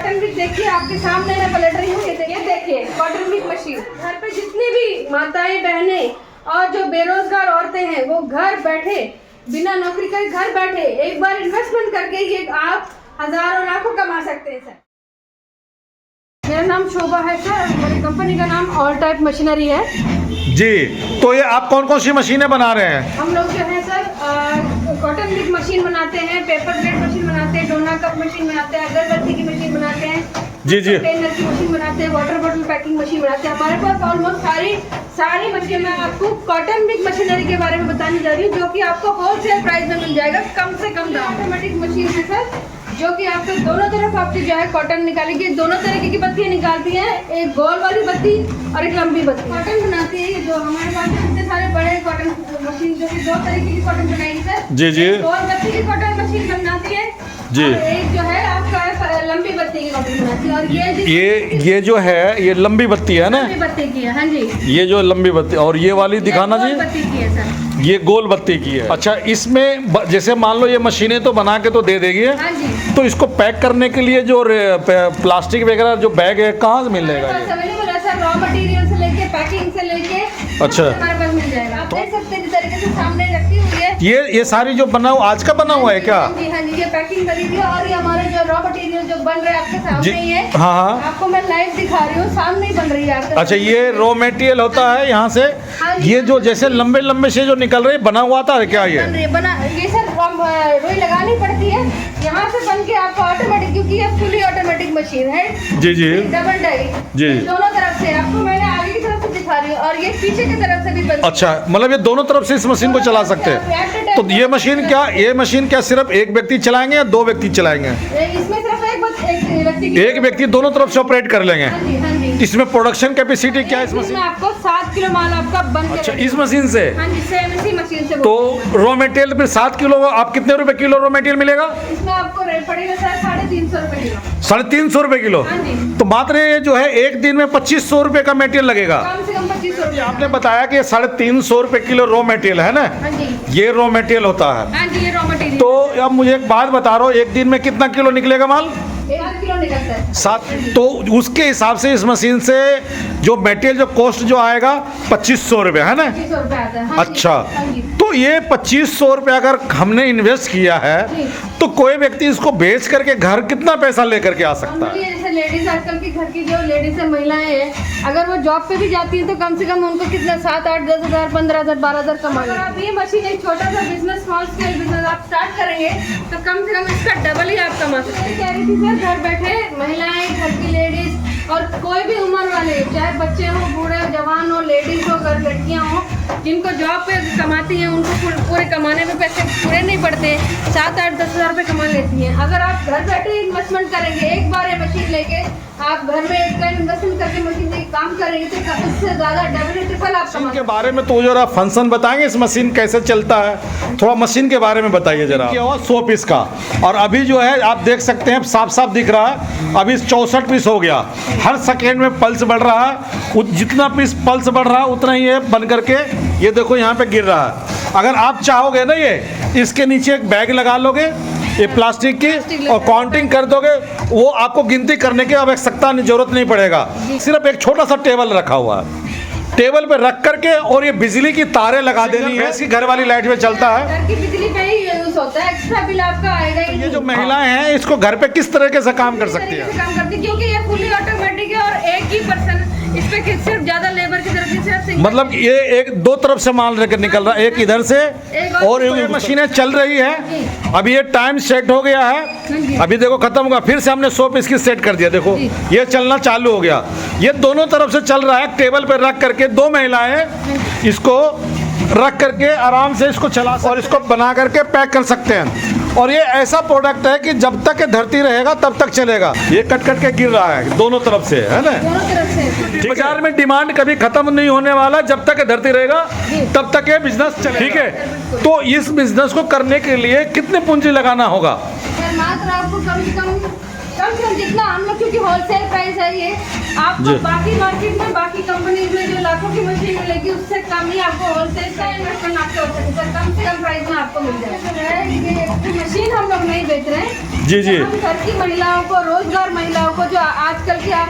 Cotton mill देखिए आपके सामने मैं पलट रही हूँ, ये देखिए कॉटन मिल मशीन। घर पे जितनी भी माताएं बहनें और जो बेरोजगार औरतें हैं वो घर बैठे बिना नौकरी के घर बैठे एक बार इन्वेस्टमेंट करके ये आप हजारों लाखों कमा सकते हैं सर। मेरा नाम शोभा है सर, मेरी कंपनी का नाम ऑल टाइप मशीनरी है जी। तो ये आप कौन कौन सी मशीनें बना रहे हैं? हम लोग जो है सर कॉटन मिल मशीन बनाते हैं, पेपर प्लेट मशीन बनाते हैं, डोना कप मशीन बनाते हैं, अगरबत्ती की मशीन बनाते हैं, जी जी, कंटेनर की मशीन बनाते हैं, वाटर बॉटल पैकिंग मशीन बनाते हैं। हमारे पास ऑलमोस्ट सारी मशीन। मैं आपको कॉटन मिल मशीनरी के बारे में बताने जा रही हूँ जो कि आपको होलसेल प्राइस में मिल जाएगा, कम से कम दाम। ऑटोमेटिक मशीन है सर जो कि आपको दोनों तरफ आपकी जो है कॉटन निकालेगी। दोनों तरीके की बत्तियाँ निकालती हैं, एक गोल वाली बत्ती और एक लंबी बत्ती। कॉटन बनाती है जो हमारे पास इतने सारे बड़े कॉटन मशीन जो कि दो तरीके की कॉटन बनाएगी सर। जी जी, गोल बत्ती की कॉटन मशीन बनाती है जी। और एक जो है आपका लंबी बत्ती की कॉटन बनाती है। और ये जो है ये लंबी बत्ती है ना? लंबी बत्ती की है, हाँ जी। ये जो लंबी बत्ती, और ये वाली दिखाना जी, बत्ती की है सर। ये गोल बत्ती की है। अच्छा, इसमें जैसे मान लो ये मशीनें तो बना के तो दे देगी, हाँ जी। तो इसको पैक करने के लिए जो प्लास्टिक वगैरह जो बैग है कहाँ से मिलेगा? अवेलेबल है सर, रॉ मटेरियल से लेके पैकिंग से लेके अच्छा, हमारे पास मिल जाएगा। आप देख सकते हैं जिस तरीके से सामने रखी हुई है। ये सारी जो बना हुआ आज का बना हुआ है क्या? जी हाँ जी, ये पैकिंग करी हुई है और ये हमारे जो रॉ मटेरियल जो बन रहे हैं आपके सामने ही है। हाँ हाँ, आपको मैं लाइव दिखा रही हूँ, सामने ही बन रही है आपके। अच्छा, ये रॉ मटेरियल होता है यहाँ से। हाँ जी। ये जो जैसे लंबे लंबे से जो निकल रहे बना हुआ था क्या? ये सर रुई लगानी पड़ती है यहाँ से बन के आपको ऑटोमेटिक, क्योंकि ये फुली ऑटोमेटिक मशीन है। जी जी, डबल डाई जी। दोनों तरफ से आपको मैंने आगे की तरफ से दिखा रही हूँ और ये पीछे की तरफ से भी बन। अच्छा, मतलब ये दोनों तरफ से इस मशीन को चला सकते हैं। तो ये मशीन क्या सिर्फ एक व्यक्ति चलाएंगे या दो व्यक्ति चलाएंगे? इसमें सिर्फ एक व्यक्ति दोनों तरफ से ऑपरेट कर लेंगे। हाँ जी, हाँ जी। इसमें प्रोडक्शन कैपेसिटी क्या है इस मशीन में? आपको 7 किलो माल आपका बन के। अच्छा, इस मशीन से? हाँ जी, सेम इसी मशीन से। तो रॉ मटेरियल फिर 7 किलो, आप कितने रुपए किलो रॉ मटेरियल मिलेगा? इसमें आपको रेट पड़ेगा सर 350 रुपए किलो। 350 रुपए किलो? हाँ जी। तो मात्र ये जो है एक दिन में 2500 रुपए का मटेरियल लगेगा? कम से कम 2500 रुपए। आपने बताया कि 350 रुपए किलो रॉ मटेरियल है ना? हाँ जी, ये रॉ मटेरियल होता है। हाँ जी, ये रॉ मटेरियल। तो अब मुझे एक बात बता रहा हूँ, एक दिन में कितना किलो निकलेगा माल? 1 किलो निकलता है 7। तो उसके हिसाब से इस मशीन से जो मटेरियल जो कॉस्ट जो आएगा 2500 रुपये है ना? 2500 रुपए आता है। हाँ जी, अच्छा, हाँ जी। तो ये 2500 रुपये अगर हमने इन्वेस्ट किया है जी। तो कोई व्यक्ति इसको बेच करके घर कितना पैसा लेकर के आ सकता है? जैसे लेडीज आजकल की घर की जो लेडीज है, महिलाएं हैं, अगर वो जॉब पे भी जाती हैं तो कम से कम उनको कितना 7, 8, 10 हज़ार, 15 हज़ार, 12 हज़ार कमा। अगर आप ये मशीन एक छोटा सा बिजनेस, स्मॉल स्केल बिजनेस आप स्टार्ट करेंगे तो कम से कम इसका डबल ही आप कमा सकते हैं। कह रही थी सर, घर बैठे महिलाएं, घर की लेडीज और कोई भी उम्र वाले, चाहे बच्चे हो, बूढ़े हो, जवान हो, लेडीज हो, घर लड़कियां हो, जिनको जॉब पे कमाती हैं उनको पूरे कमाने में पैसे पूरे नहीं पड़ते, 7, 8, 10 हज़ार रुपये कमा लेती हैं। अगर आप घर बैठे इन्वेस्टमेंट करेंगे, एक बार ये मशीन लेके आप घर में एक टाइम इन्वेस्टमेंट करके मशीन में काम करेंगे तो इससे ज़्यादा डबल ट्रिपल आप कमा। के बारे में तो जरा फंक्शन बताएंगे, इस मशीन कैसे चलता है, थोड़ा मशीन के बारे में बताइए जरा। 100 पीस का, और अभी जो है आप देख सकते हैं साफ साफ दिख रहा है, अभी 64 पीस हो गया। हर सेकेंड में पल्स बढ़ रहा है, जितना पीस पल्स बढ़ रहा है उतना ही ये बन करके ये देखो यहाँ पे गिर रहा है। अगर आप चाहोगे ना ये इसके नीचे एक बैग लगा लोगे ये प्लास्टिक की और काउंटिंग कर दोगे, वो आपको गिनती करने की आवश्यकता जरूरत नहीं पड़ेगा। सिर्फ एक छोटा सा टेबल रखा हुआ है, टेबल पे रख करके और ये बिजली की तारें लगा देनी है। इसकी घर वाली लाइट में चलता है, घर की बिजली पे ही यूज होता है, एक्स्ट्रा बिल आपका आएगा ही। ये जो महिलाएं हैं इसको घर पे किस तरीके से काम कर सकती है? काम करती है क्योंकि ये फुली ऑटोमेटिक है और एक ही पर्सन इस पे सिर्फ ज्यादा लेबर की जरूरत नहीं। मतलब ये एक दो तरफ से माल लेकर निकल रहा है, एक इधर से और ये मशीनें चल रही है। अभी ये टाइम सेट हो गया है, अभी देखो खत्म होगा, फिर से हमने 100 पीस की सेट कर दिया, देखो ये चलना चालू हो गया। ये दोनों तरफ से चल रहा है, टेबल पे रख करके दो महिलाएं इसको रख करके आराम से इसको चला और इसको बना करके पैक कर सकते हैं। और ये ऐसा प्रोडक्ट है कि जब तक ये धरती रहेगा तब तक चलेगा। ये कट कट के गिर रहा है दोनों तरफ से, है ना? दोनों तरफ से। बाजार में डिमांड कभी खत्म नहीं होने वाला, जब तक ये धरती रहेगा तब तक ये बिजनेस चलेगा। ठीक है, तो इस बिजनेस को करने के लिए कितने पूंजी लगाना होगा? मात्र आपको कम से कम जितना हम लोग, क्योंकि होलसेल प्राइस है ये, आपको बाकी मार्केट में बाकी कंपनीज में जो लाखों की मशीन मिलेगी उससे कम ही आपको होलसेल का इन्वेस्टमेंट आपको हो सकता है, कम से कम प्राइस में आपको मिल जाएगा। ये मशीन हम लोग नहीं बेच रहे हैं, जी जी, हम घर की महिलाओं को, रोजगार महिलाओं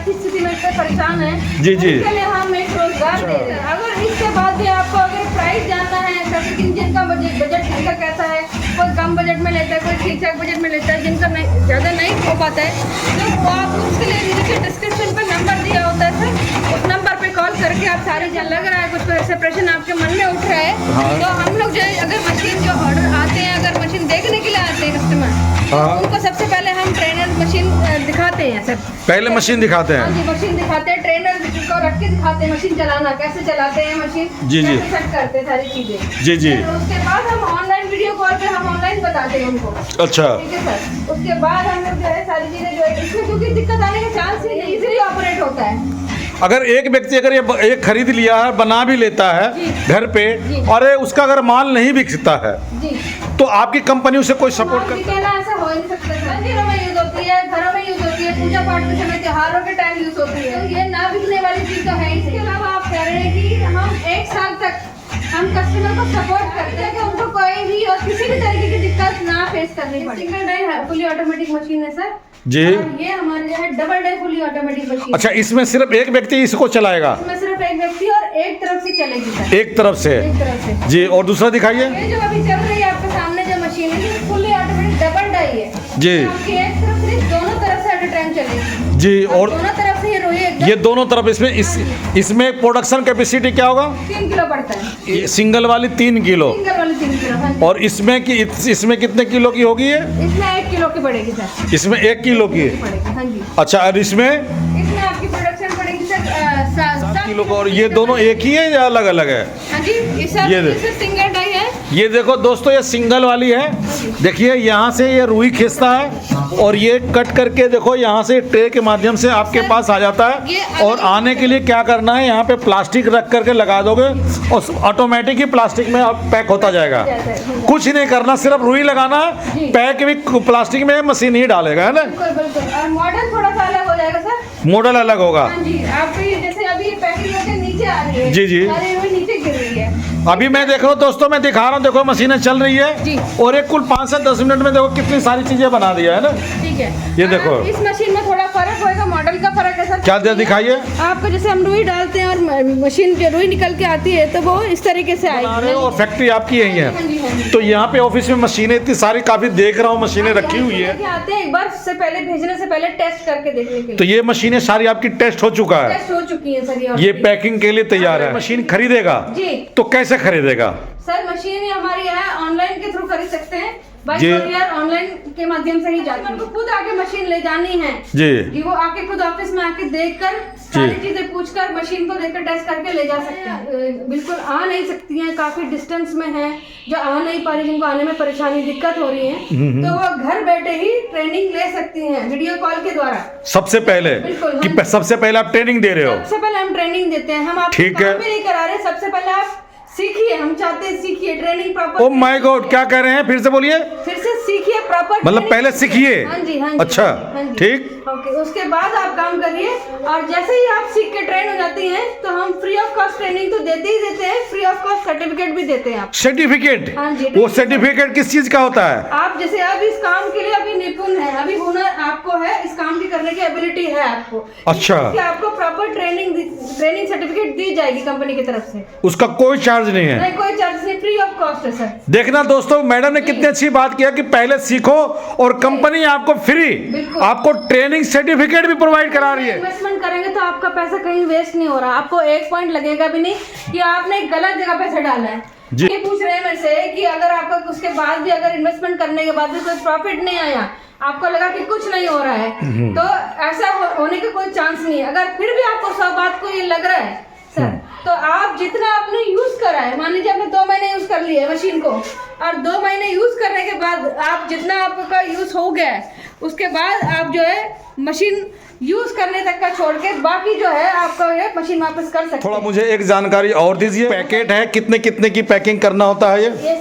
आर्थिक स्थिति में इतने परेशान है, जी, जी। उनके लिए हम एक रोजगार दे रहे हैं। अगर इसके बाद भी आपको अगर प्राइस जानना है, जैसे कि जिनका बजट जिनका कैसा है, कोई कम बजट में लेता है, कोई ठीक ठाक बजट में लेता है, जिनका नहीं ज़्यादा नहीं हो पाता है, तो वो आप उसके लिए नीचे डिस्क्रिप्शन पर नंबर दिया होता है सर, उस नंबर पे कॉल करके आप सारे जन लग रहा है कुछ ऐसा प्रश्न आपके मन में उठ रहा है, हाँ। तो हम लोग जो है अगर मशीन जो ऑर्डर आते हैं, अगर मशीन देखने के लिए आते हैं कस्टमर, हाँ। उनको सबसे पहले हम ट्रेनर मशीन दिखाते हैं सर। पहले मशीन दिखाते हाँ हैं। जी, मशीन दिखाते हैं, ट्रेनर को रख के दिखाते हैं मशीन चलाना, कैसे चलाते हैं मशीन, जी, जी। कैसे सेट करते हैं सारी चीजें। जी, जी। फिर उसके बाद हम ऑनलाइन वीडियो कॉल पे हम ऑनलाइन बताते हैं उनको। अच्छा, ठीक है सर। उसके बाद हम लोग जो है सारी चीजें जो है इसमें क्योंकि दिक्कत आने का चांस ही नहीं, इजीली ऑपरेट होता है। अगर एक व्यक्ति अगर ये एक खरीद लिया है, बना भी लेता है जी। घर पे, जी। और उसका अगर माल नहीं बिकता है, जी, तो आपकी कंपनी उसे कोई सपोर्ट माल कर बिकेना ऐसा हो ही नहीं सकता सर। मंदिरों में यूज होती है, घरों में यूज होती है, पूजा पाठ के समय, त्योहारों के टाइम यूज होती है, तो ये ना बिकने वाली चीज तो है ही। इसके अलावा आप कह रहे हैं कि हम 1 साल तक हम कस्टमर को सपोर्ट करते हैं कि उनको कोई भी और किसी भी तरीके की दिक्कत ना फेस करनी पड़े। Single die fully automatic machine है सर जी। और ये हमारे जो है double die fully automatic machine. अच्छा, इसमें सिर्फ एक व्यक्ति इसको चलाएगा? इसमें सिर्फ एक व्यक्ति और एक तरफ से चलेगी सर। एक तरफ से? एक तरफ से जी। और दूसरा दिखाइए। ये जो अभी चल रही है आपके सामने जो मशीन है, ये फुली ऑटोमेटिक डबल डाई है जी। आपकी एक तरफ से दोनों तरफ से एट अ टाइम चलेगी जी। और दोनों तरफ से ये रोई एकदम ये दोनों तरफ इसमें प्रोडक्शन कैपेसिटी क्या होगा? 3 किलो पड़ता है। ये सिंगल वाली 3 किलो, सिंगल वाली 3 किलो। हाँ जी। और इसमें कितने किलो की होगी ये? इसमें 1 किलो की पड़ेगी सर। इसमें 1 किलो की। पड़ेगी हाँ जी। अच्छा, और इसमें इसमें आपकी प्रोडक्शन पड़ेगी सर 7 किलो का। और ये दोनों एक ही है या अलग अलग है? हाँ जी, ये ये सिंगल डाई है। ये देखो दोस्तों, ये सिंगल वाली है। देखिए यहाँ से ये रुई खींचता है और ये कट करके देखो यहाँ से ट्रे के माध्यम से आपके पास आ जाता ये है। और आने के लिए क्या करना है, यहाँ पे प्लास्टिक रख करके लगा दोगे और ऑटोमेटिक ही प्लास्टिक में अब पैक होता जाएगा। कुछ नहीं करना, सिर्फ रुई लगाना है, पैक भी प्लास्टिक में मशीन ही डालेगा, है ना? बिल्कुल बिल्कुल। और मॉडल थोड़ा सा अलग हो जाएगा सर। मॉडल अलग होगा। हाँ जी, आपकी जैसे अभी ये पैकिंग होकर नीचे आ रही है। जी, जी। अरे वो नीचे गिर रही है। अभी मैं देख रहा हूँ दोस्तों, मैं दिखा रहा हूँ, देखो मशीनें चल रही जी। है और एक कुल 5 से 10 मिनट में देखो कितनी सारी चीजें बना दिया है ना। ठीक है, ये देखो। इस मशीन में थोड़ा फर्क होएगा, मॉडल का फर्क है सर। क्या दिखाइए। आपको जैसे हम रुई डालते हैं और मशीन जो रुई निकल के आती है तो वो इस तरीके से आएगी। और फैक्ट्री आपकी यही हाँ जी, हाँ है। जी। तो यहाँ पे ऑफिस में मशीनें इतनी सारी, काफी देख रहा हूँ मशीनें रखी हुई है। आते हैं एक बार से पहले, भेजने से पहले टेस्ट करके देखने के लिए। तो ये मशीनें सारी आपकी टेस्ट हो चुका है, टेस्ट हो चुकी है सर। ये पैकिंग के लिए तैयार है। मशीन खरीदेगा जी तो कैसे खरीदेगा? सर, मशीन हमारी है ऑनलाइन के थ्रू खरीद सकते हैं, बाई जी। कोरियर ऑनलाइन के माध्यम से ही जाती है। उनको खुद आके मशीन ले जानी है जी। वो आके खुद ऑफिस में आके देखकर सारी चीजें पूछकर मशीन को देखकर टेस्ट करके ले जा सकते हैं। बिल्कुल आ नहीं सकती हैं, काफी डिस्टेंस में है, जो आ नहीं पा रही, जिनको आने में परेशानी दिक्कत हो रही है, तो वो घर बैठे ही ट्रेनिंग ले सकती हैं वीडियो कॉल के द्वारा। सबसे पहले बिल्कुल, कि सबसे पहले आप ट्रेनिंग दे रहे हो? सबसे पहले हम ट्रेनिंग देते हैं, हम आपको ठीक है। काम भी नहीं करा रहे, सबसे पहले आप सीखिए, हम चाहते हैं सीखिए training proper. Oh my God, क्या कह रहे हैं? फिर से बोलिए। फिर से सीखिए प्रॉपर, मतलब पहले सीखिए। हाँ जी, हाँ जी। अच्छा, हाँ जी। ठीक। ओके, उसके बाद आप काम करिए और जैसे ही आप सीख के ट्रेन हो जाती हैं तो हम फ्री ऑफ कॉस्ट ट्रेनिंग तो देते ही देते हैं, फ्री ऑफ कॉस्ट सर्टिफिकेट भी देते हैं आप। सर्टिफिकेट? हाँ जी। वो सर्टिफिकेट किस चीज का होता है? आप जैसे अब इस काम के लिए अभी निपुण है, अभी हुनर आपको है, इस काम की करने की एबिलिटी है आपको। अच्छा। इसकी आपको प्रॉपर ट्रेनिंग सर्टिफिकेट दी जाएगी कंपनी की तरफ से। उसका कोई चार्ज नहीं है? नहीं, कोई चार्ज नहीं, फ्री ऑफ कॉस्ट है सर। देखना दोस्तों, मैडम ने कितनी अच्छी बात किया कि पहले सीखो और कंपनी आपको फ्री, बिल्कुल। आपको ट्रेनिंग सर्टिफिकेट भी प्रोवाइड करा रही है। इन्वेस्टमेंट करेंगे तो आपका पैसा कहीं वेस्ट नहीं हो रहा, आपको 1 पॉइंट लगेगा भी नहीं कि आपने गलत जगह पैसा डाला है। जी। ये पूछ रहे हैं मेरे से कि अगर आपका उसके बाद भी अगर इन्वेस्टमेंट करने के बाद भी कोई प्रॉफिट नहीं आया, आपको लगा कि कुछ नहीं हो रहा है, तो ऐसा होने का कोई चांस नहीं है। अगर फिर भी आपको सब बात को ये लग रहा है सर, तो आप जितना आपने यूज करा है, मान लीजिए आपने 2 महीने यूज कर लिए मशीन को और 2 महीने यूज करने के बाद आप जितना आपका यूज हो गया है, उसके बाद आप जो है मशीन यूज करने तक का छोड़ के बाकी जो है आपका ये मशीन वापस कर सकते थोड़ा हैं। मुझे एक जानकारी और दीजिए। पैकेट है, कितने कितने की पैकिंग करना होता है ये?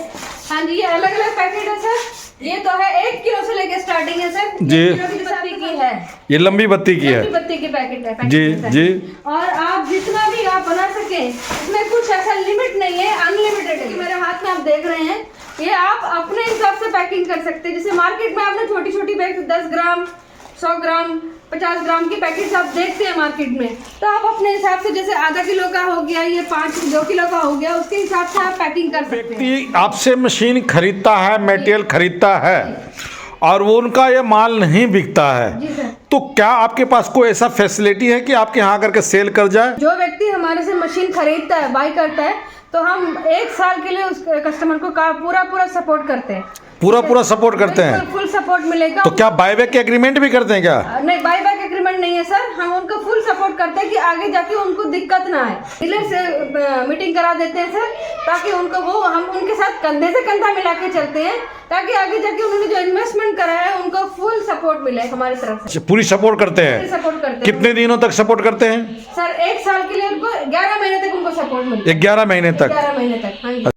हाँ जी, ये अलग अलग पैकेट है सर। ये तो है 1 किलो से लेके स्टार्टिंग है सर। जी। 1 किलो की बत्ती की है, ये लंबी बत्ती की है? लंबी बत्ती की पैकेट है। जी, है सर। जी। और आप जितना भी आप बना सके, इसमें कुछ ऐसा लिमिट नहीं है, अनलिमिटेड है। मेरे हाथ में आप देख रहे हैं, ये आप अपने हिसाब से पैकिंग कर सकते हैं। जैसे मार्केट में आपने छोटी छोटी बैग 10 ग्राम 100 ग्राम 50 ग्राम की पैकेट आप देखते हैं मार्केट में, तो आप अपने हिसाब से जैसे आधा किलो का हो गया, ये 2 किलो का हो गया, उसके हिसाब से आप पैकिंग कर सकते हैं। व्यक्ति आपसे मशीन खरीदता है, मटेरियल खरीदता है और वो उनका ये माल नहीं बिकता है, जी सर। तो क्या आपके पास कोई ऐसा फैसिलिटी है कि आपके यहाँ आकर के सेल कर जाए? जो व्यक्ति हमारे से मशीन खरीदता है, बाई करता है, तो हम 1 साल के लिए उस कस्टमर को पूरा सपोर्ट करते हैं। पूरा सपोर्ट करते हैं? फुल सपोर्ट मिलेगा। तो क्या बायबैक के एग्रीमेंट भी करते हैं क्या? नहीं, बायबैक एग्रीमेंट नहीं है सर, हम उनको फुल सपोर्ट करते हैं कि आगे जाके उनको दिक्कत ना आए। डीलर से मीटिंग करा देते हैं सर, ताकि उनको वो हम उनके साथ कंधे से कंधा मिला के चलते हैं, ताकि आगे जाके उन्होंने जो इन्वेस्टमेंट करा है उनको फुल सपोर्ट मिले हमारी तरफ से। पूरी सपोर्ट करते हैं? सपोर्ट करते हैं। कितने दिनों तक सपोर्ट करते हैं सर? 1 साल के लिए उनको 11 महीने तक उनको सपोर्ट मिलता है। 11 महीने तक? 11 महीने तक, हाँ जी।